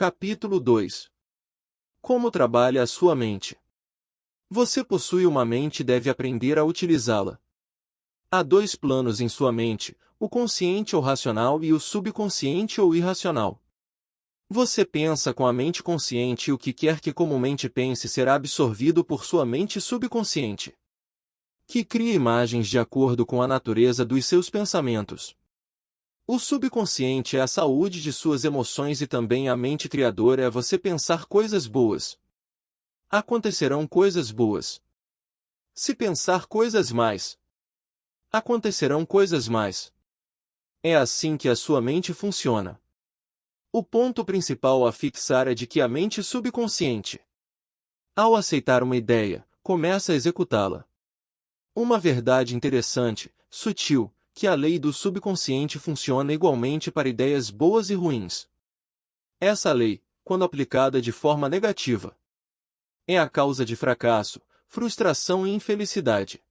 Capítulo 2. Como trabalha a sua mente? Você possui uma mente e deve aprender a utilizá-la. Há dois planos em sua mente, o consciente ou racional e o subconsciente ou irracional. Você pensa com a mente consciente e o que quer que comumente pense será absorvido por sua mente subconsciente, que cria imagens de acordo com a natureza dos seus pensamentos. O subconsciente é a saúde de suas emoções e também a mente criadora é você pensar coisas boas. Acontecerão coisas boas. Se pensar coisas más, acontecerão coisas más. É assim que a sua mente funciona. O ponto principal a fixar é de que a mente subconsciente, ao aceitar uma ideia, começa a executá-la. Uma verdade interessante, sutil, que a lei do subconsciente funciona igualmente para ideias boas e ruins. Essa lei, quando aplicada de forma negativa, é a causa de fracasso, frustração e infelicidade.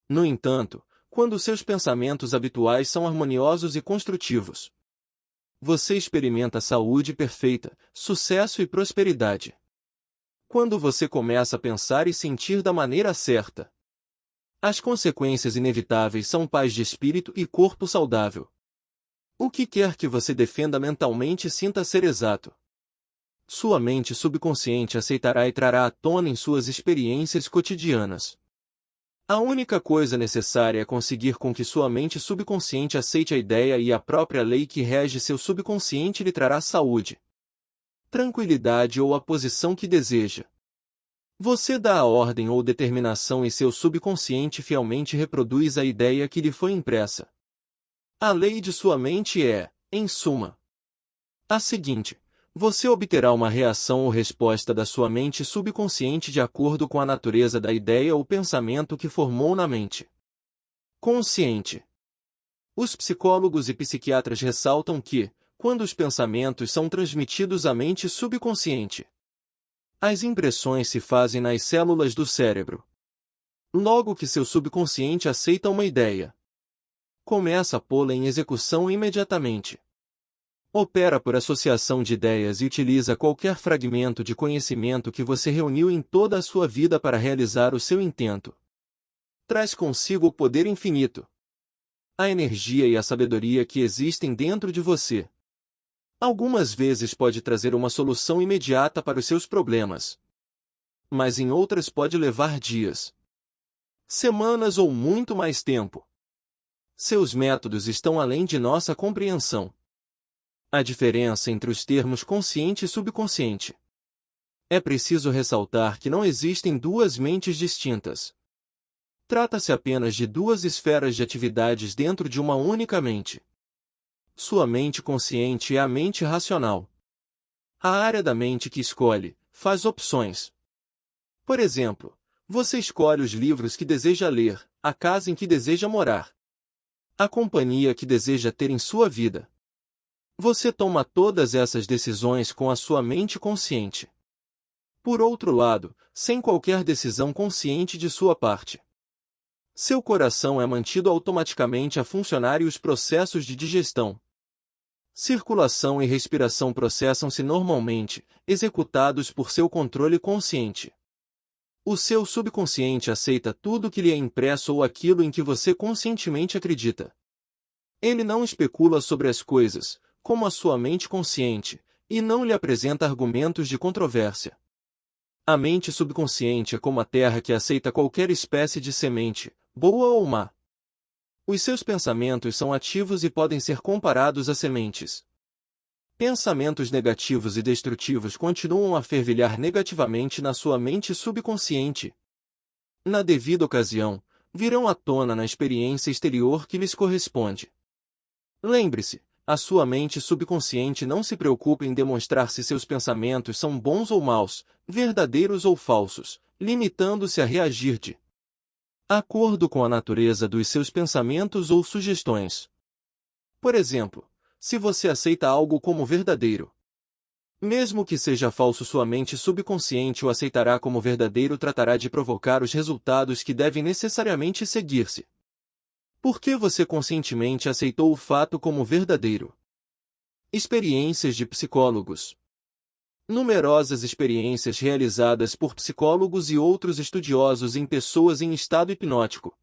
No entanto, quando seus pensamentos habituais são harmoniosos e construtivos, você experimenta saúde perfeita, sucesso e prosperidade. Quando você começa a pensar e sentir da maneira certa, as consequências inevitáveis são paz de espírito e corpo saudável. O que quer que você defenda mentalmente sinta ser exato. Sua mente subconsciente aceitará e trará à tona em suas experiências cotidianas. A única coisa necessária é conseguir com que sua mente subconsciente aceite a ideia e a própria lei que rege seu subconsciente lhe trará saúde, tranquilidade ou a posição que deseja. Você dá a ordem ou determinação e seu subconsciente fielmente reproduz a ideia que lhe foi impressa. A lei de sua mente é, em suma, a seguinte: você obterá uma reação ou resposta da sua mente subconsciente de acordo com a natureza da ideia ou pensamento que formou na mente consciente. Os psicólogos e psiquiatras ressaltam que, quando os pensamentos são transmitidos à mente subconsciente, as impressões se fazem nas células do cérebro. Logo que seu subconsciente aceita uma ideia, começa a pô-la em execução imediatamente. Opera por associação de ideias e utiliza qualquer fragmento de conhecimento que você reuniu em toda a sua vida para realizar o seu intento. Traz consigo o poder infinito, a energia e a sabedoria que existem dentro de você. Algumas vezes pode trazer uma solução imediata para os seus problemas, mas em outras pode levar dias, semanas ou muito mais tempo. Seus métodos estão além de nossa compreensão. A diferença entre os termos consciente e subconsciente. É preciso ressaltar que não existem duas mentes distintas. Trata-se apenas de duas esferas de atividades dentro de uma única mente. Sua mente consciente é a mente racional. A área da mente que escolhe, faz opções. Por exemplo, você escolhe os livros que deseja ler, a casa em que deseja morar, a companhia que deseja ter em sua vida. Você toma todas essas decisões com a sua mente consciente. Por outro lado, sem qualquer decisão consciente de sua parte, seu coração é mantido automaticamente a funcionar e os processos de digestão, circulação e respiração processam-se normalmente, executados por seu controle consciente. O seu subconsciente aceita tudo que lhe é impresso ou aquilo em que você conscientemente acredita. Ele não especula sobre as coisas, como a sua mente consciente, e não lhe apresenta argumentos de controvérsia. A mente subconsciente é como a terra que aceita qualquer espécie de semente, boa ou má. Os seus pensamentos são ativos e podem ser comparados a sementes. Pensamentos negativos e destrutivos continuam a fervilhar negativamente na sua mente subconsciente. Na devida ocasião, virão à tona na experiência exterior que lhes corresponde. Lembre-se, a sua mente subconsciente não se preocupa em demonstrar se seus pensamentos são bons ou maus, verdadeiros ou falsos, limitando-se a reagir de acordo com a natureza dos seus pensamentos ou sugestões. Por exemplo, se você aceita algo como verdadeiro, mesmo que seja falso, sua mente subconsciente o aceitará como verdadeiro, tratará de provocar os resultados que devem necessariamente seguir-se. Porque você conscientemente aceitou o fato como verdadeiro. Experiências de psicólogos. Numerosas experiências realizadas por psicólogos e outros estudiosos em pessoas em estado hipnótico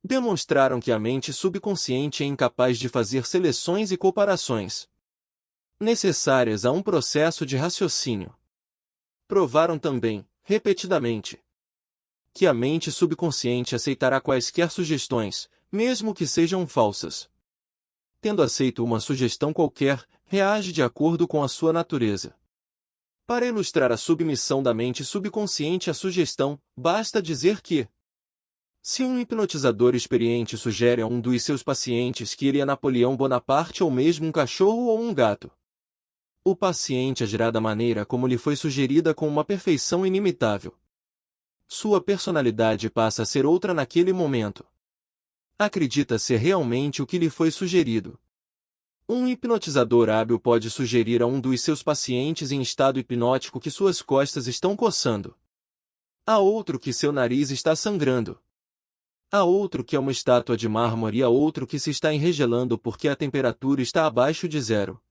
demonstraram que a mente subconsciente é incapaz de fazer seleções e comparações necessárias a um processo de raciocínio. Provaram também, repetidamente, que a mente subconsciente aceitará quaisquer sugestões, mesmo que sejam falsas. Tendo aceito uma sugestão qualquer, reage de acordo com a sua natureza. Para ilustrar a submissão da mente subconsciente à sugestão, basta dizer que, se um hipnotizador experiente sugere a um dos seus pacientes que ele é Napoleão Bonaparte ou mesmo um cachorro ou um gato, o paciente agirá da maneira como lhe foi sugerida com uma perfeição inimitável. Sua personalidade passa a ser outra naquele momento. Acredita ser realmente o que lhe foi sugerido. Um hipnotizador hábil pode sugerir a um dos seus pacientes em estado hipnótico que suas costas estão coçando, a outro que seu nariz está sangrando, a outro que é uma estátua de mármore e a outro que se está enregelando porque a temperatura está abaixo de zero.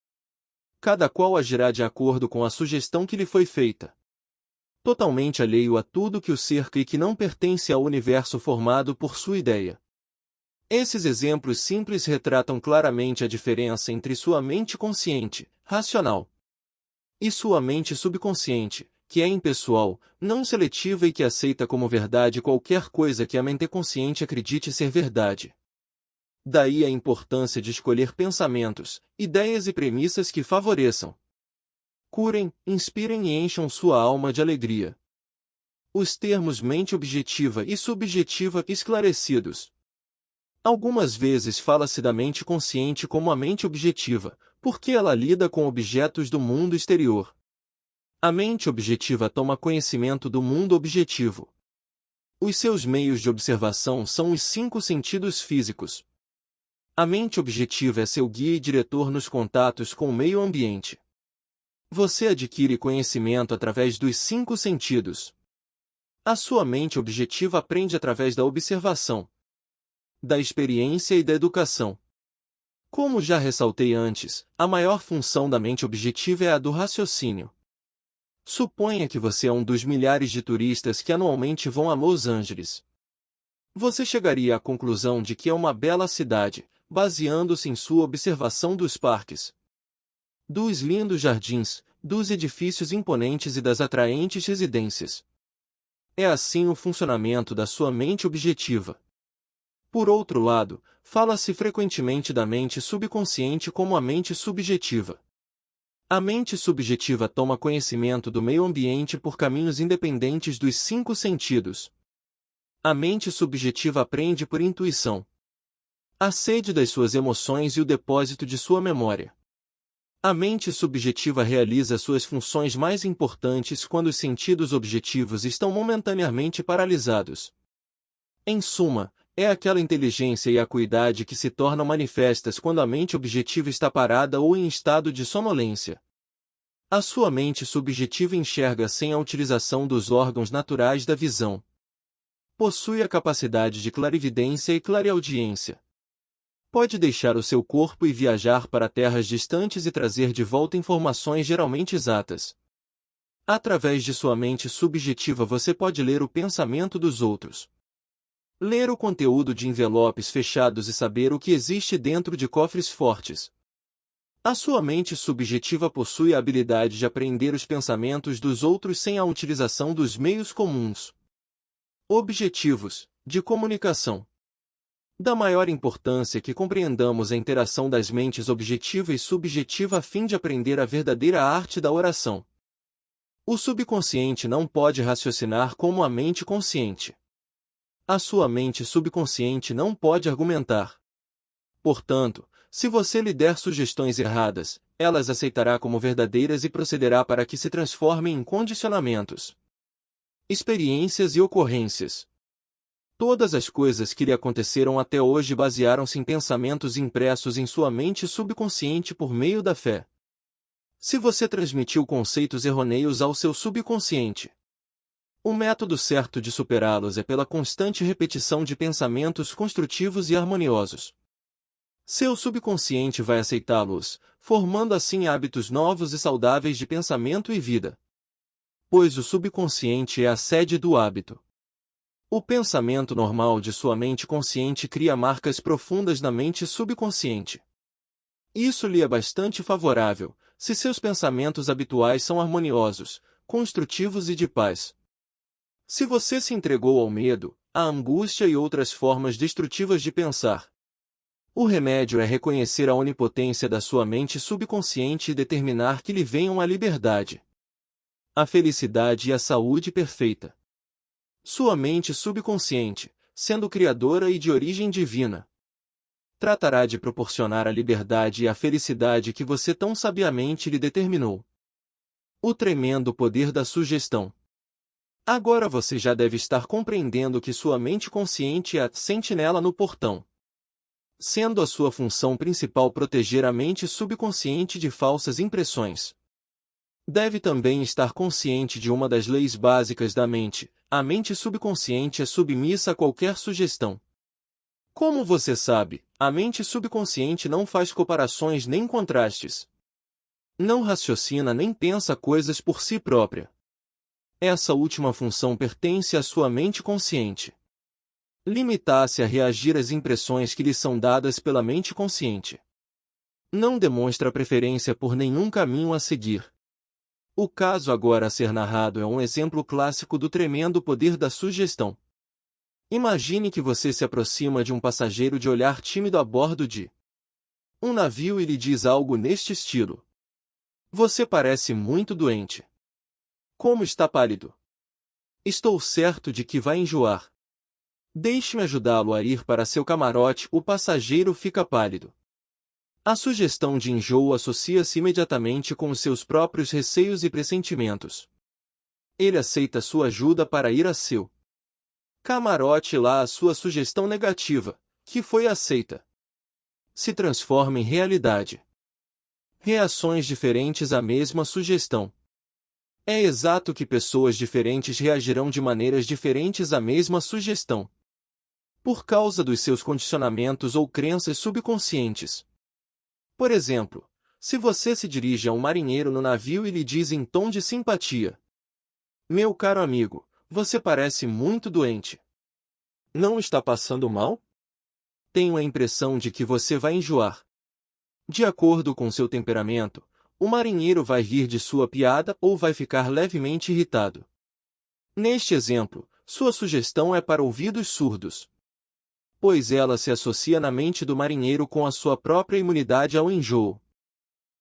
Cada qual agirá de acordo com a sugestão que lhe foi feita, totalmente alheio a tudo que o cerca e que não pertence ao universo formado por sua ideia. Esses exemplos simples retratam claramente a diferença entre sua mente consciente, racional, e sua mente subconsciente, que é impessoal, não seletiva e que aceita como verdade qualquer coisa que a mente consciente acredite ser verdade. Daí a importância de escolher pensamentos, ideias e premissas que favoreçam, curem, inspirem e encham sua alma de alegria. Os termos mente objetiva e subjetiva esclarecidos. Algumas vezes fala-se da mente consciente como a mente objetiva, porque ela lida com objetos do mundo exterior. A mente objetiva toma conhecimento do mundo objetivo. Os seus meios de observação são os 5 sentidos físicos. A mente objetiva é seu guia e diretor nos contatos com o meio ambiente. Você adquire conhecimento através dos 5 sentidos. A sua mente objetiva aprende através da observação, da experiência e da educação. Como já ressaltei antes, a maior função da mente objetiva é a do raciocínio. Suponha que você é um dos milhares de turistas que anualmente vão a Los Angeles. Você chegaria à conclusão de que é uma bela cidade, baseando-se em sua observação dos parques, dos lindos jardins, dos edifícios imponentes e das atraentes residências. É assim o funcionamento da sua mente objetiva. Por outro lado, fala-se frequentemente da mente subconsciente como a mente subjetiva. A mente subjetiva toma conhecimento do meio ambiente por caminhos independentes dos 5 sentidos. A mente subjetiva aprende por intuição, a sede das suas emoções e o depósito de sua memória. A mente subjetiva realiza suas funções mais importantes quando os sentidos objetivos estão momentaneamente paralisados. Em suma, é aquela inteligência e acuidade que se tornam manifestas quando a mente objetiva está parada ou em estado de sonolência. A sua mente subjetiva enxerga sem a utilização dos órgãos naturais da visão. Possui a capacidade de clarividência e clareaudiência. Pode deixar o seu corpo e viajar para terras distantes e trazer de volta informações geralmente exatas. Através de sua mente subjetiva você pode ler o pensamento dos outros, ler o conteúdo de envelopes fechados e saber o que existe dentro de cofres fortes. A sua mente subjetiva possui a habilidade de apreender os pensamentos dos outros sem a utilização dos meios comuns, objetivos, de comunicação. Da maior importância que compreendamos a interação das mentes objetiva e subjetiva a fim de aprender a verdadeira arte da oração. O subconsciente não pode raciocinar como a mente consciente. A sua mente subconsciente não pode argumentar. Portanto, se você lhe der sugestões erradas, ela as aceitará como verdadeiras e procederá para que se transformem em condicionamentos, experiências e ocorrências. Todas as coisas que lhe aconteceram até hoje basearam-se em pensamentos impressos em sua mente subconsciente por meio da fé. Se você transmitiu conceitos errôneos ao seu subconsciente, o método certo de superá-los é pela constante repetição de pensamentos construtivos e harmoniosos. Seu subconsciente vai aceitá-los, formando assim hábitos novos e saudáveis de pensamento e vida. Pois o subconsciente é a sede do hábito. O pensamento normal de sua mente consciente cria marcas profundas na mente subconsciente. Isso lhe é bastante favorável, se seus pensamentos habituais são harmoniosos, construtivos e de paz. Se você se entregou ao medo, à angústia e outras formas destrutivas de pensar, o remédio é reconhecer a onipotência da sua mente subconsciente e determinar que lhe venham a liberdade, a felicidade e a saúde perfeita. Sua mente subconsciente, sendo criadora e de origem divina, tratará de proporcionar a liberdade e a felicidade que você tão sabiamente lhe determinou. O tremendo poder da sugestão. Agora você já deve estar compreendendo que sua mente consciente é a sentinela no portão, sendo a sua função principal proteger a mente subconsciente de falsas impressões. Deve também estar consciente de uma das leis básicas da mente: a mente subconsciente é submissa a qualquer sugestão. Como você sabe, a mente subconsciente não faz comparações nem contrastes. Não raciocina nem pensa coisas por si própria. Essa última função pertence à sua mente consciente. Limita-se a reagir às impressões que lhe são dadas pela mente consciente. Não demonstra preferência por nenhum caminho a seguir. O caso agora a ser narrado é um exemplo clássico do tremendo poder da sugestão. Imagine que você se aproxima de um passageiro de olhar tímido a bordo de um navio e lhe diz algo neste estilo: "Você parece muito doente. Como está pálido. Estou certo de que vai enjoar. Deixe-me ajudá-lo a ir para seu camarote." O passageiro fica pálido. A sugestão de enjoo associa-se imediatamente com os seus próprios receios e pressentimentos. Ele aceita sua ajuda para ir a seu camarote e lá a sua sugestão negativa, que foi aceita, se transforma em realidade. Reações diferentes à mesma sugestão. É exato que pessoas diferentes reagirão de maneiras diferentes à mesma sugestão, por causa dos seus condicionamentos ou crenças subconscientes. Por exemplo, se você se dirige a um marinheiro no navio e lhe diz em tom de simpatia: "Meu caro amigo, você parece muito doente. Não está passando mal? Tenho a impressão de que você vai enjoar." De acordo com seu temperamento, o marinheiro vai rir de sua piada ou vai ficar levemente irritado. Neste exemplo, sua sugestão é para ouvidos surdos, pois ela se associa na mente do marinheiro com a sua própria imunidade ao enjoo.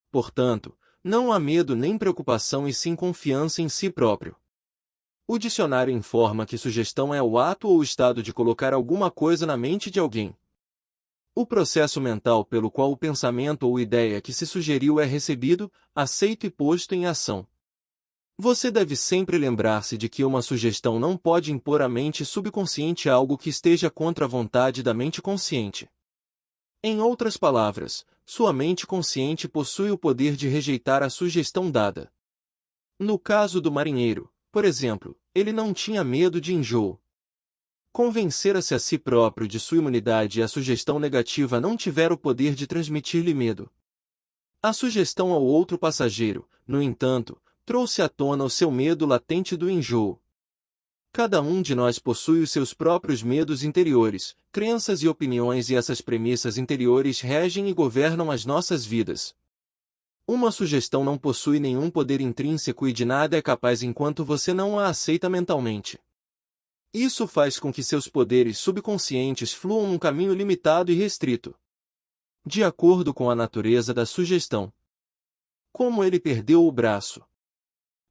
Portanto, não há medo nem preocupação e sim confiança em si próprio. O dicionário informa que sugestão é o ato ou estado de colocar alguma coisa na mente de alguém. O processo mental pelo qual o pensamento ou ideia que se sugeriu é recebido, aceito e posto em ação. Você deve sempre lembrar-se de que uma sugestão não pode impor à mente subconsciente algo que esteja contra a vontade da mente consciente. Em outras palavras, sua mente consciente possui o poder de rejeitar a sugestão dada. No caso do marinheiro, por exemplo, ele não tinha medo de enjoo. Convencera-se a si próprio de sua imunidade e a sugestão negativa não tivera o poder de transmitir-lhe medo. A sugestão ao outro passageiro, no entanto, trouxe à tona o seu medo latente do enjoo. Cada um de nós possui os seus próprios medos interiores, crenças e opiniões, e essas premissas interiores regem e governam as nossas vidas. Uma sugestão não possui nenhum poder intrínseco e de nada é capaz enquanto você não a aceita mentalmente. Isso faz com que seus poderes subconscientes fluam num caminho limitado e restrito, de acordo com a natureza da sugestão. Como ele perdeu o braço?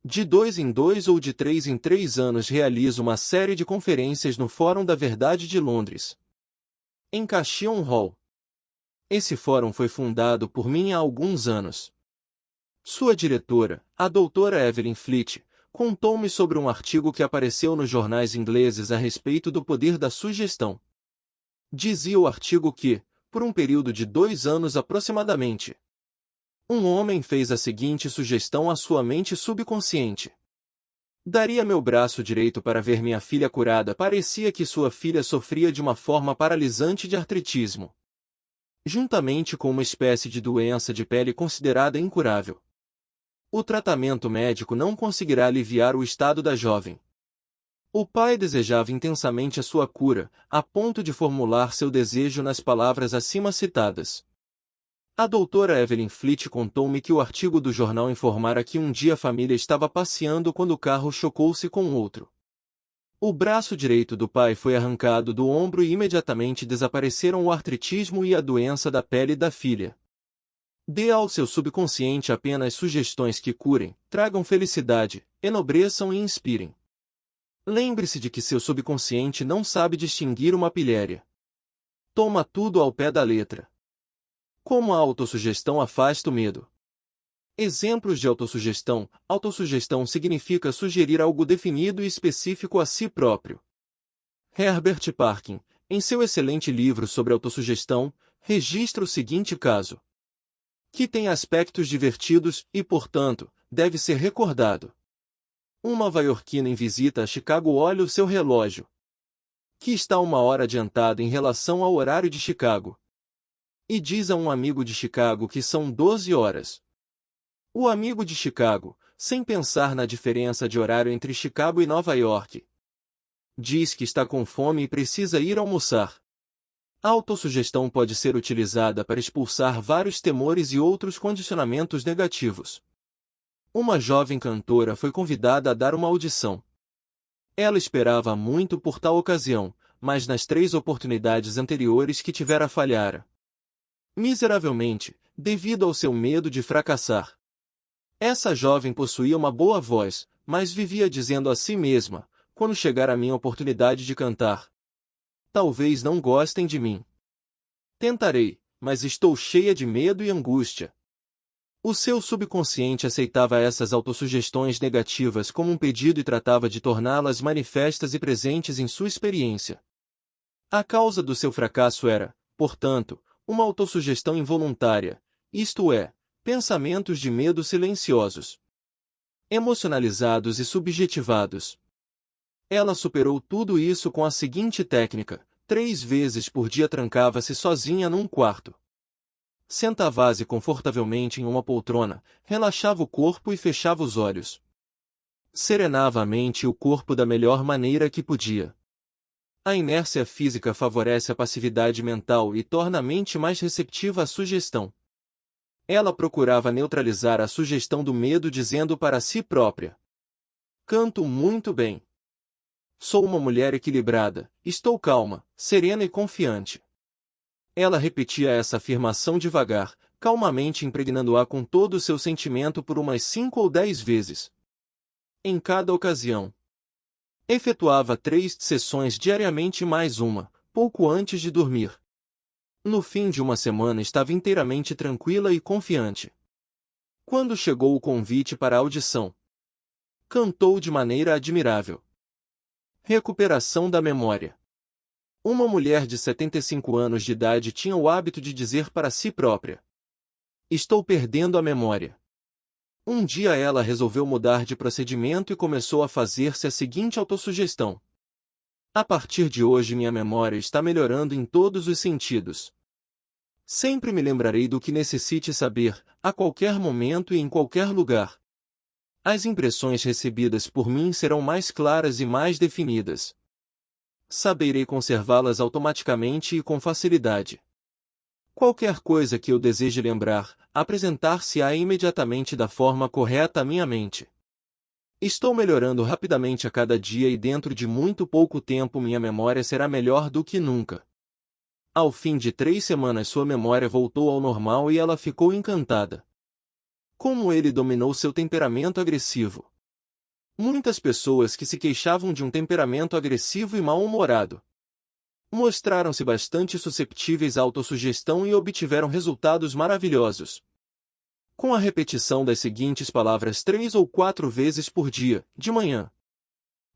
De 2 em 2 ou de 3 em 3 anos realiza uma série de conferências no Fórum da Verdade de Londres, em Cashel Hall. Esse fórum foi fundado por mim há alguns anos. Sua diretora, a doutora Evelyn Fleet, contou-me sobre um artigo que apareceu nos jornais ingleses a respeito do poder da sugestão. Dizia o artigo que, por um período de 2 anos aproximadamente, um homem fez a seguinte sugestão à sua mente subconsciente: "Daria meu braço direito para ver minha filha curada." Parecia que sua filha sofria de uma forma paralisante de artritismo. juntamente com uma espécie de doença de pele considerada incurável. O tratamento médico não conseguirá aliviar o estado da jovem. O pai desejava intensamente a sua cura, a ponto de formular seu desejo nas palavras acima citadas. A doutora Evelyn Fleet contou-me que o artigo do jornal informara que um dia a família estava passeando quando o carro chocou-se com outro. O braço direito do pai foi arrancado do ombro e imediatamente desapareceram o artritismo e a doença da pele da filha. Dê ao seu subconsciente apenas sugestões que curem, tragam felicidade, enobreçam e inspirem. Lembre-se de que seu subconsciente não sabe distinguir uma pilhéria. Toma tudo ao pé da letra. Como a autossugestão afasta o medo. Exemplos de autossugestão. Autossugestão significa sugerir algo definido e específico a si próprio. Herbert Parkin, em seu excelente livro sobre autossugestão, registra o seguinte caso, que tem aspectos divertidos e, portanto, deve ser recordado. Um nova-iorquino em visita a Chicago olha o seu relógio, que está 1 hora adiantado em relação ao horário de Chicago, e diz a um amigo de Chicago que são 12 horas. O amigo de Chicago, sem pensar na diferença de horário entre Chicago e Nova York, diz que está com fome e precisa ir almoçar. A autossugestão pode ser utilizada para expulsar vários temores e outros condicionamentos negativos. Uma jovem cantora foi convidada a dar uma audição. Ela esperava muito por tal ocasião, mas nas 3 oportunidades anteriores que tivera falhara miseravelmente, devido ao seu medo de fracassar. Essa jovem possuía uma boa voz, mas vivia dizendo a si mesma, quando chegar a minha oportunidade de cantar, talvez não gostem de mim. Tentarei, mas estou cheia de medo e angústia. O seu subconsciente aceitava essas autossugestões negativas como um pedido e tratava de torná-las manifestas e presentes em sua experiência. A causa do seu fracasso era, portanto, uma autossugestão involuntária, isto é, pensamentos de medo silenciosos, emocionalizados e subjetivados. Ela superou tudo isso com a seguinte técnica: 3 vezes por dia trancava-se sozinha num quarto. Sentava-se confortavelmente em uma poltrona, relaxava o corpo e fechava os olhos. Serenava a mente e o corpo da melhor maneira que podia. A inércia física favorece a passividade mental e torna a mente mais receptiva à sugestão. Ela procurava neutralizar a sugestão do medo dizendo para si própria: canto muito bem. Sou uma mulher equilibrada, estou calma, serena e confiante. Ela repetia essa afirmação devagar, calmamente impregnando-a com todo o seu sentimento por umas 5 ou 10 vezes. Em cada ocasião, efetuava 3 sessões diariamente mais uma, pouco antes de dormir. No fim de uma semana estava inteiramente tranquila e confiante. Quando chegou o convite para a audição, cantou de maneira admirável. Recuperação da memória. Uma mulher de 75 anos de idade tinha o hábito de dizer para si própria: estou perdendo a memória. Um dia ela resolveu mudar de procedimento e começou a fazer-se a seguinte autossugestão: a partir de hoje minha memória está melhorando em todos os sentidos. Sempre me lembrarei do que necessite saber, a qualquer momento e em qualquer lugar. As impressões recebidas por mim serão mais claras e mais definidas. Saberei conservá-las automaticamente e com facilidade. Qualquer coisa que eu deseje lembrar, apresentar-se-á imediatamente da forma correta à minha mente. Estou melhorando rapidamente a cada dia e dentro de muito pouco tempo minha memória será melhor do que nunca. Ao fim de 3 semanas sua memória voltou ao normal e ela ficou encantada. Como ele dominou seu temperamento agressivo. Muitas pessoas que se queixavam de um temperamento agressivo e mal-humorado mostraram-se bastante susceptíveis à autossugestão e obtiveram resultados maravilhosos. Com a repetição das seguintes palavras 3 ou 4 vezes por dia, de manhã,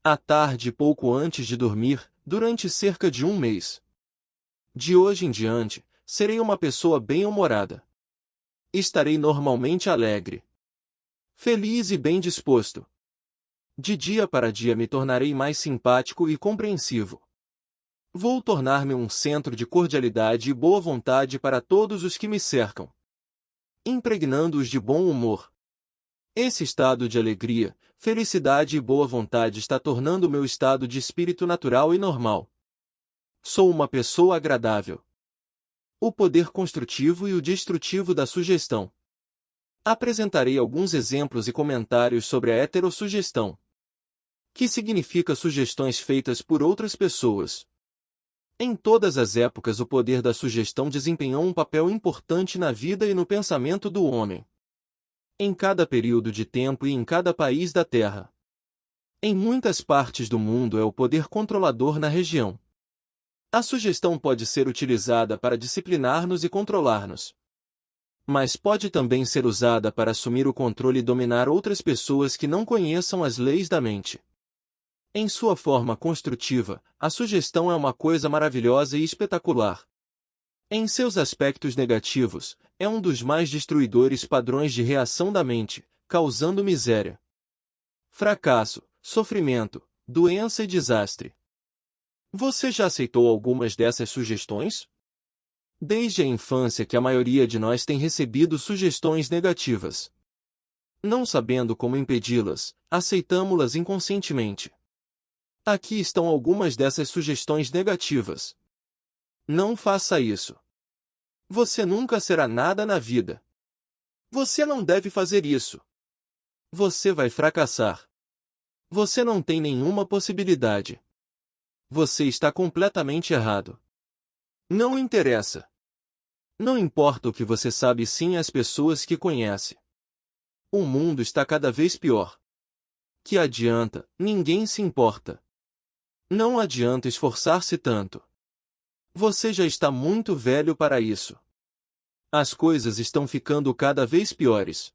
à tarde e pouco antes de dormir, durante cerca de 1 mês. De hoje em diante, serei uma pessoa bem-humorada. Estarei normalmente alegre, feliz e bem disposto. De dia para dia me tornarei mais simpático e compreensivo. Vou tornar-me um centro de cordialidade e boa vontade para todos os que me cercam, impregnando-os de bom humor. Esse estado de alegria, felicidade e boa vontade está tornando o meu estado de espírito natural e normal. Sou uma pessoa agradável. O poder construtivo e o destrutivo da sugestão. Apresentarei alguns exemplos e comentários sobre a heterossugestão, que significa sugestões feitas por outras pessoas. Em todas as épocas o poder da sugestão desempenhou um papel importante na vida e no pensamento do homem. Em cada período de tempo e em cada país da Terra. Em muitas partes do mundo é o poder controlador na região. A sugestão pode ser utilizada para disciplinar-nos e controlar-nos. Mas pode também ser usada para assumir o controle e dominar outras pessoas que não conheçam as leis da mente. Em sua forma construtiva, a sugestão é uma coisa maravilhosa e espetacular. Em seus aspectos negativos, é um dos mais destruidores padrões de reação da mente, causando miséria, fracasso, sofrimento, doença e desastre. Você já aceitou algumas dessas sugestões? Desde a infância que a maioria de nós tem recebido sugestões negativas. Não sabendo como impedi-las, aceitamo-las inconscientemente. Aqui estão algumas dessas sugestões negativas. Não faça isso. Você nunca será nada na vida. Você não deve fazer isso. Você vai fracassar. Você não tem nenhuma possibilidade. Você está completamente errado. Não interessa. Não importa o que você sabe, sim as pessoas que conhece. O mundo está cada vez pior. Que adianta, ninguém se importa. Não adianta esforçar-se tanto. Você já está muito velho para isso. As coisas estão ficando cada vez piores.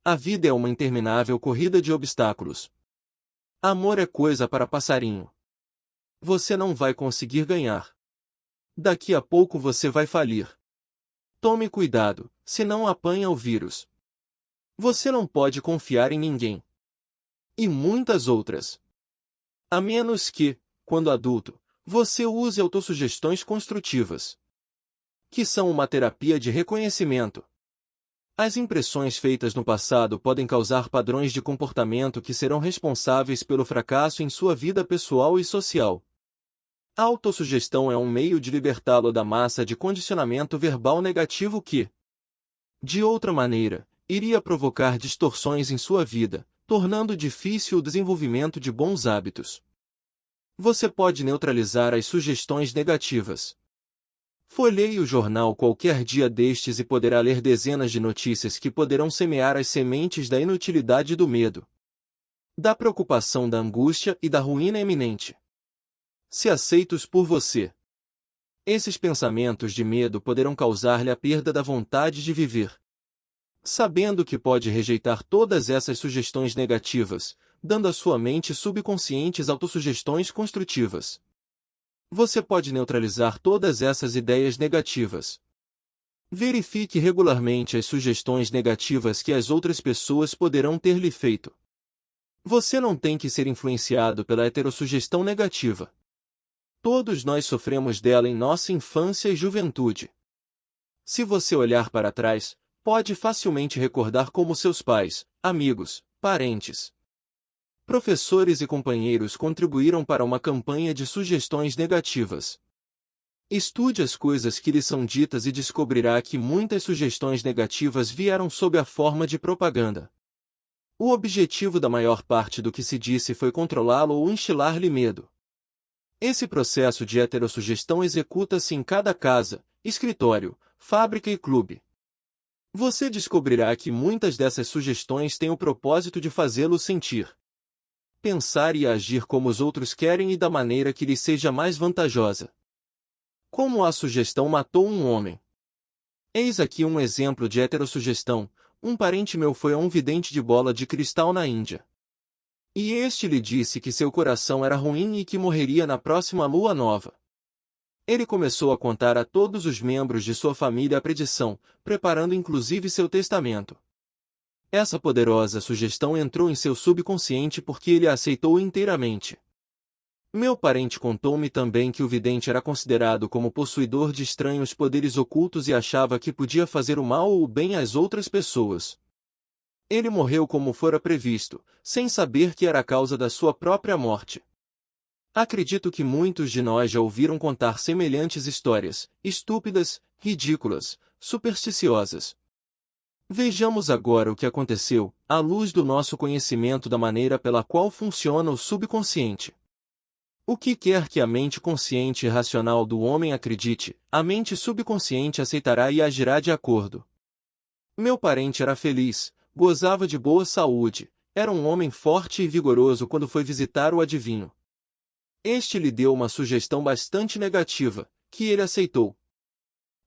A vida é uma interminável corrida de obstáculos. Amor é coisa para passarinho. Você não vai conseguir ganhar. Daqui a pouco você vai falir. Tome cuidado, senão apanha o vírus. Você não pode confiar em ninguém. E muitas outras. A menos que, quando adulto, você use autossugestões construtivas, que são uma terapia de reconhecimento. As impressões feitas no passado podem causar padrões de comportamento que serão responsáveis pelo fracasso em sua vida pessoal e social. A autossugestão é um meio de libertá-lo da massa de condicionamento verbal negativo que, de outra maneira, iria provocar distorções em sua vida, tornando difícil o desenvolvimento de bons hábitos. Você pode neutralizar as sugestões negativas. Folheie o jornal qualquer dia destes e poderá ler dezenas de notícias que poderão semear as sementes da inutilidade do medo, da preocupação, da angústia e da ruína iminente. Se aceitos por você, esses pensamentos de medo poderão causar-lhe a perda da vontade de viver. Sabendo que pode rejeitar todas essas sugestões negativas, dando à sua mente subconscientes autossugestões construtivas. Você pode neutralizar todas essas ideias negativas. Verifique regularmente as sugestões negativas que as outras pessoas poderão ter lhe feito. Você não tem que ser influenciado pela heterossugestão negativa. Todos nós sofremos dela em nossa infância e juventude. Se você olhar para trás, pode facilmente recordar como seus pais, amigos, parentes, professores e companheiros contribuíram para uma campanha de sugestões negativas. Estude as coisas que lhe são ditas e descobrirá que muitas sugestões negativas vieram sob a forma de propaganda. O objetivo da maior parte do que se disse foi controlá-lo ou instilar-lhe medo. Esse processo de heterossugestão executa-se em cada casa, escritório, fábrica e clube. Você descobrirá que muitas dessas sugestões têm o propósito de fazê-lo sentir, pensar e agir como os outros querem e da maneira que lhe seja mais vantajosa. Como a sugestão matou um homem. Eis aqui um exemplo de heterossugestão. Um parente meu foi a um vidente de bola de cristal na Índia. E este lhe disse que seu coração era ruim e que morreria na próxima lua nova. Ele começou a contar a todos os membros de sua família a predição, preparando inclusive seu testamento. Essa poderosa sugestão entrou em seu subconsciente porque ele a aceitou inteiramente. Meu parente contou-me também que o vidente era considerado como possuidor de estranhos poderes ocultos e achava que podia fazer o mal ou o bem às outras pessoas. Ele morreu como fora previsto, sem saber que era a causa da sua própria morte. Acredito que muitos de nós já ouviram contar semelhantes histórias, estúpidas, ridículas, supersticiosas. Vejamos agora o que aconteceu, à luz do nosso conhecimento da maneira pela qual funciona o subconsciente. O que quer que a mente consciente e racional do homem acredite, a mente subconsciente aceitará e agirá de acordo. Meu parente era feliz, gozava de boa saúde, era um homem forte e vigoroso quando foi visitar o adivinho. Este lhe deu uma sugestão bastante negativa, que ele aceitou.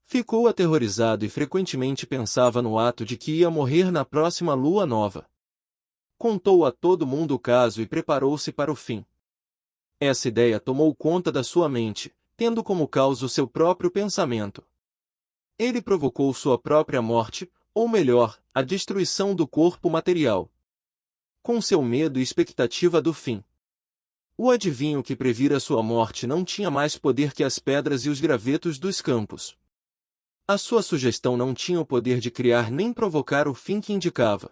Ficou aterrorizado e frequentemente pensava no ato de que ia morrer na próxima lua nova. Contou a todo mundo o caso e preparou-se para o fim. Essa ideia tomou conta da sua mente, tendo como causa o seu próprio pensamento. Ele provocou sua própria morte, ou melhor, a destruição do corpo material. Com seu medo e expectativa do fim. O adivinho que previra sua morte não tinha mais poder que as pedras e os gravetos dos campos. A sua sugestão não tinha o poder de criar nem provocar o fim que indicava.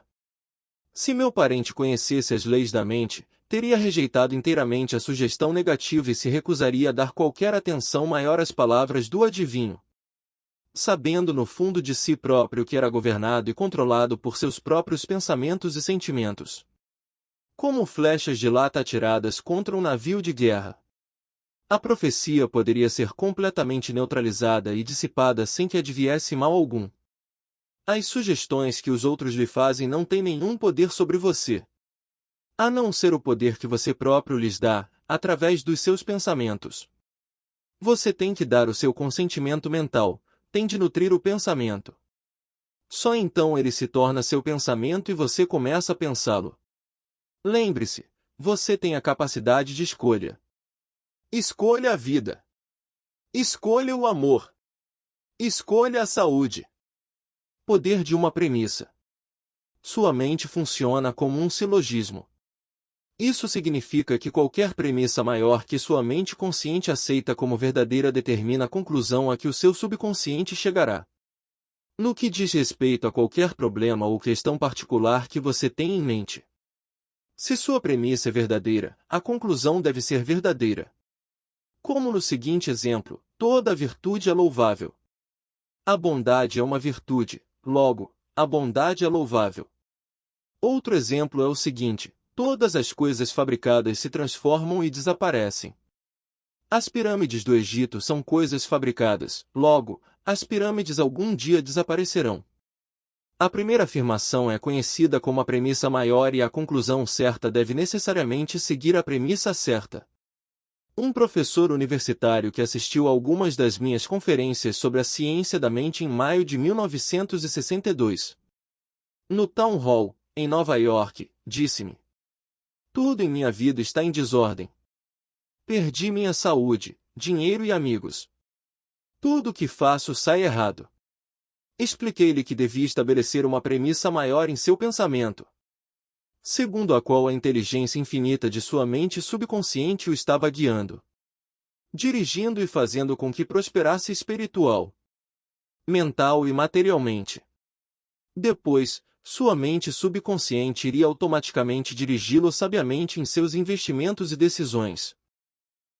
Se meu parente conhecesse as leis da mente, teria rejeitado inteiramente a sugestão negativa e se recusaria a dar qualquer atenção maior às palavras do adivinho. Sabendo no fundo de si próprio que era governado e controlado por seus próprios pensamentos e sentimentos. Como flechas de lata atiradas contra um navio de guerra. A profecia poderia ser completamente neutralizada e dissipada sem que adviesse mal algum. As sugestões que os outros lhe fazem não têm nenhum poder sobre você. A não ser o poder que você próprio lhes dá, através dos seus pensamentos. Você tem que dar o seu consentimento mental, tem de nutrir o pensamento. Só então ele se torna seu pensamento e você começa a pensá-lo. Lembre-se, você tem a capacidade de escolha. Escolha a vida. Escolha o amor. Escolha a saúde. Poder de uma premissa. Sua mente funciona como um silogismo. Isso significa que qualquer premissa maior que sua mente consciente aceita como verdadeira determina a conclusão a que o seu subconsciente chegará. No que diz respeito a qualquer problema ou questão particular que você tem em mente. Se sua premissa é verdadeira, a conclusão deve ser verdadeira. Como no seguinte exemplo, toda virtude é louvável. A bondade é uma virtude, logo, a bondade é louvável. Outro exemplo é o seguinte: todas as coisas fabricadas se transformam e desaparecem. As pirâmides do Egito são coisas fabricadas, logo, as pirâmides algum dia desaparecerão. A primeira afirmação é conhecida como a premissa maior e a conclusão certa deve necessariamente seguir a premissa certa. Um professor universitário que assistiu a algumas das minhas conferências sobre a ciência da mente em maio de 1962. No Town Hall, em Nova York, disse-me: tudo em minha vida está em desordem. Perdi minha saúde, dinheiro e amigos. Tudo o que faço sai errado. Expliquei-lhe que devia estabelecer uma premissa maior em seu pensamento, segundo a qual a inteligência infinita de sua mente subconsciente o estava guiando, dirigindo e fazendo com que prosperasse espiritual, mental e materialmente. Depois, sua mente subconsciente iria automaticamente dirigi-lo sabiamente em seus investimentos e decisões,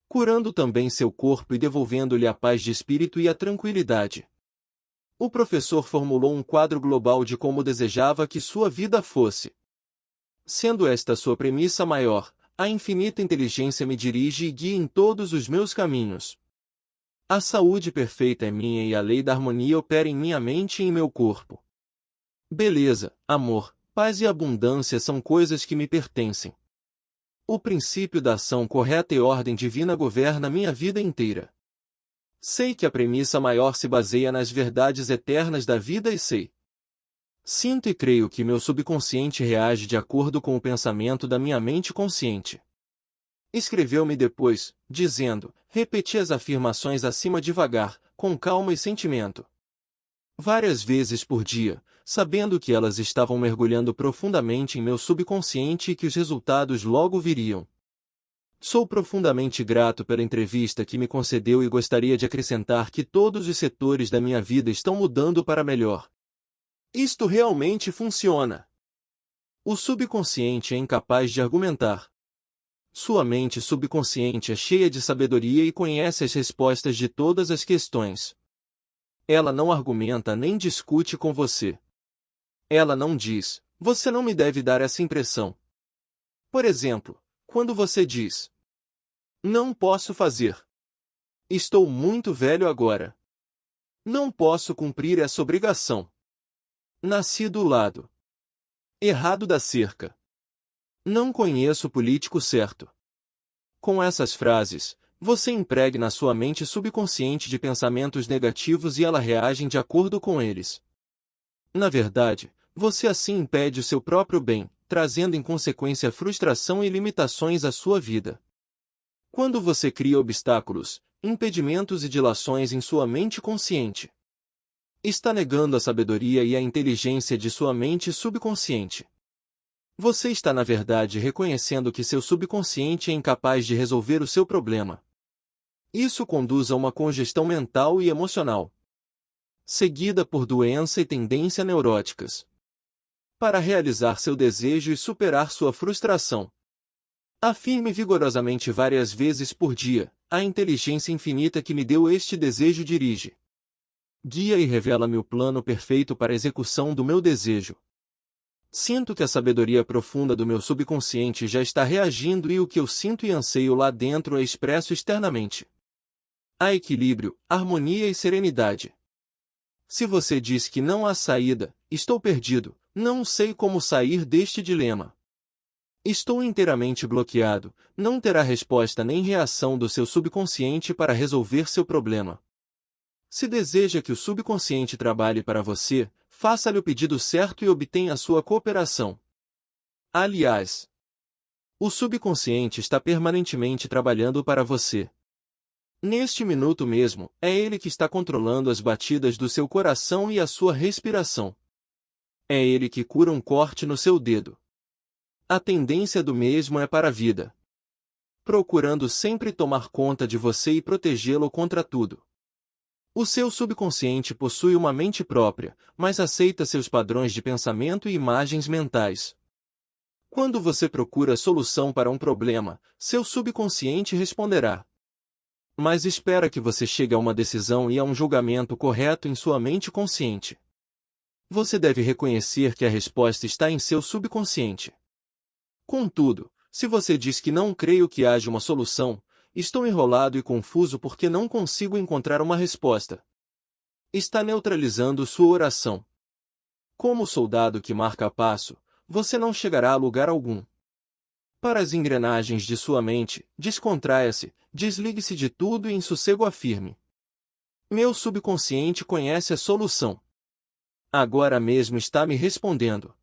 curando também seu corpo e devolvendo-lhe a paz de espírito e a tranquilidade. O professor formulou um quadro global de como desejava que sua vida fosse. Sendo esta sua premissa maior, a infinita inteligência me dirige e guia em todos os meus caminhos. A saúde perfeita é minha e a lei da harmonia opera em minha mente e em meu corpo. Beleza, amor, paz e abundância são coisas que me pertencem. O princípio da ação correta e ordem divina governa minha vida inteira. Sei que a premissa maior se baseia nas verdades eternas da vida e sei. Sinto e creio que meu subconsciente reage de acordo com o pensamento da minha mente consciente. Escreveu-me depois, dizendo: repeti as afirmações acima devagar, com calma e sentimento. Várias vezes por dia, sabendo que elas estavam mergulhando profundamente em meu subconsciente e que os resultados logo viriam. Sou profundamente grato pela entrevista que me concedeu e gostaria de acrescentar que todos os setores da minha vida estão mudando para melhor. Isto realmente funciona. O subconsciente é incapaz de argumentar. Sua mente subconsciente é cheia de sabedoria e conhece as respostas de todas as questões. Ela não argumenta nem discute com você. Ela não diz, você não me deve dar essa impressão. Por exemplo, quando você diz, não posso fazer. Estou muito velho agora. Não posso cumprir essa obrigação. Nasci do lado errado da cerca. Não conheço o político certo. Com essas frases, você impregna sua mente subconsciente de pensamentos negativos e ela reage de acordo com eles. Na verdade, você assim impede o seu próprio bem, trazendo em consequência frustração e limitações à sua vida. Quando você cria obstáculos, impedimentos e dilações em sua mente consciente, está negando a sabedoria e a inteligência de sua mente subconsciente. Você está na verdade reconhecendo que seu subconsciente é incapaz de resolver o seu problema. Isso conduz a uma congestão mental e emocional, seguida por doença e tendência neuróticas. Para realizar seu desejo e superar sua frustração, afirme vigorosamente várias vezes por dia, a inteligência infinita que me deu este desejo dirige, guia e revela-me o plano perfeito para a execução do meu desejo. Sinto que a sabedoria profunda do meu subconsciente já está reagindo e o que eu sinto e anseio lá dentro é expresso externamente. Há equilíbrio, harmonia e serenidade. Se você diz que não há saída, estou perdido, não sei como sair deste dilema. Estou inteiramente bloqueado, não terá resposta nem reação do seu subconsciente para resolver seu problema. Se deseja que o subconsciente trabalhe para você, faça-lhe o pedido certo e obtenha a sua cooperação. Aliás, o subconsciente está permanentemente trabalhando para você. Neste minuto mesmo, é ele que está controlando as batidas do seu coração e a sua respiração. É ele que cura um corte no seu dedo. A tendência do mesmo é para a vida, procurando sempre tomar conta de você e protegê-lo contra tudo. O seu subconsciente possui uma mente própria, mas aceita seus padrões de pensamento e imagens mentais. Quando você procura solução para um problema, seu subconsciente responderá. Mas espera que você chegue a uma decisão e a um julgamento correto em sua mente consciente. Você deve reconhecer que a resposta está em seu subconsciente. Contudo, se você diz que não creio que haja uma solução, estou enrolado e confuso porque não consigo encontrar uma resposta, está neutralizando sua oração. Como soldado que marca passo, você não chegará a lugar algum. Para as engrenagens de sua mente, descontraia-se, desligue-se de tudo e em sossego afirme. Meu subconsciente conhece a solução. Agora mesmo está me respondendo.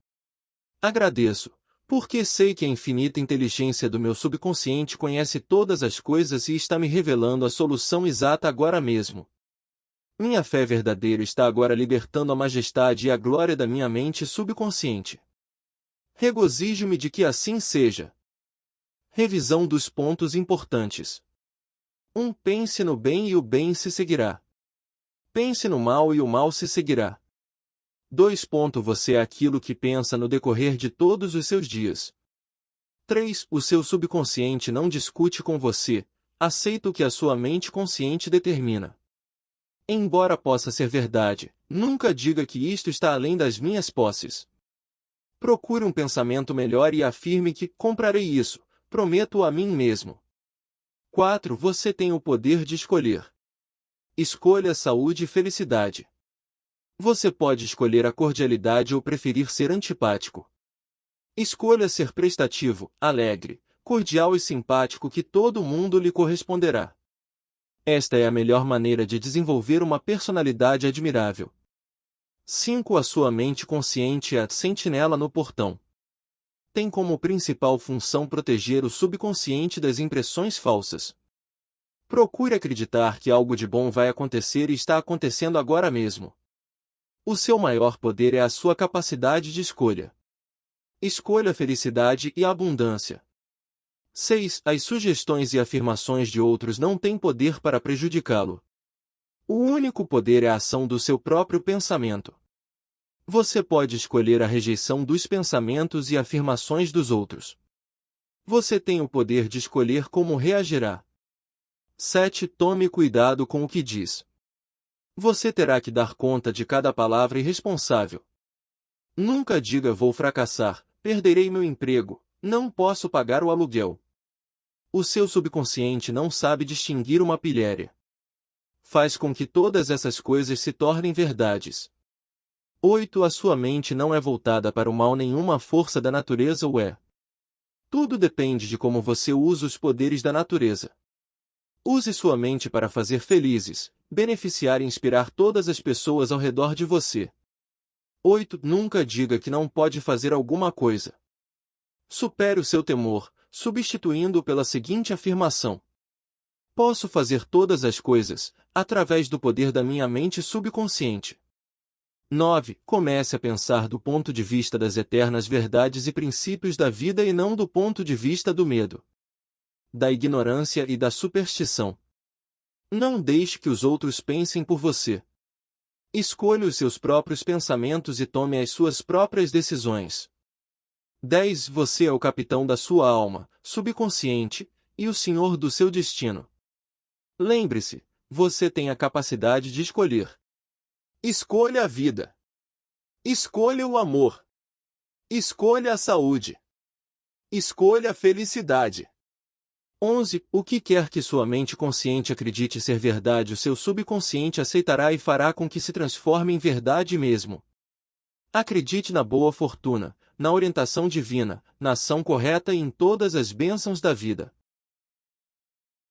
Agradeço, porque sei que a infinita inteligência do meu subconsciente conhece todas as coisas e está me revelando a solução exata agora mesmo. Minha fé verdadeira está agora libertando a majestade e a glória da minha mente subconsciente. Regozijo-me de que assim seja. Revisão dos pontos importantes. 1. Pense no bem e o bem se seguirá. Pense no mal e o mal se seguirá. 2. Você é aquilo que pensa no decorrer de todos os seus dias. 3. O seu subconsciente não discute com você, aceita o que a sua mente consciente determina. Embora possa ser verdade, nunca diga que isto está além das minhas posses. Procure um pensamento melhor e afirme que comprarei isso, prometo a mim mesmo. 4. Você tem o poder de escolher. Escolha saúde e felicidade. Você pode escolher a cordialidade ou preferir ser antipático. Escolha ser prestativo, alegre, cordial e simpático que todo mundo lhe corresponderá. Esta é a melhor maneira de desenvolver uma personalidade admirável. 5. A sua mente consciente é a sentinela no portão. Tem como principal função proteger o subconsciente das impressões falsas. Procure acreditar que algo de bom vai acontecer e está acontecendo agora mesmo. O seu maior poder é a sua capacidade de escolha. Escolha a felicidade e a abundância. 6. As sugestões e afirmações de outros não têm poder para prejudicá-lo. O único poder é a ação do seu próprio pensamento. Você pode escolher a rejeição dos pensamentos e afirmações dos outros. Você tem o poder de escolher como reagirá. 7. Tome cuidado com o que diz. Você terá que dar conta de cada palavra irresponsável. Nunca diga vou fracassar, perderei meu emprego, não posso pagar o aluguel. O seu subconsciente não sabe distinguir uma pilhéria. Faz com que todas essas coisas se tornem verdades. 8. A sua mente não é voltada para o mal, nenhuma força da natureza o é. Tudo depende de como você usa os poderes da natureza. Use sua mente para fazer felizes, beneficiar e inspirar todas as pessoas ao redor de você. 8. Nunca diga que não pode fazer alguma coisa. Supere o seu temor, substituindo-o pela seguinte afirmação: posso fazer todas as coisas, através do poder da minha mente subconsciente. 9. Comece a pensar do ponto de vista das eternas verdades e princípios da vida e não do ponto de vista do medo, da ignorância e da superstição. Não deixe que os outros pensem por você. Escolha os seus próprios pensamentos e tome as suas próprias decisões. 10. Você é o capitão da sua alma, subconsciente, e o senhor do seu destino. Lembre-se, você tem a capacidade de escolher. Escolha a vida. Escolha o amor. Escolha a saúde. Escolha a felicidade. 11. O que quer que sua mente consciente acredite ser verdade, o seu subconsciente aceitará e fará com que se transforme em verdade mesmo. Acredite na boa fortuna, na orientação divina, na ação correta e em todas as bênçãos da vida.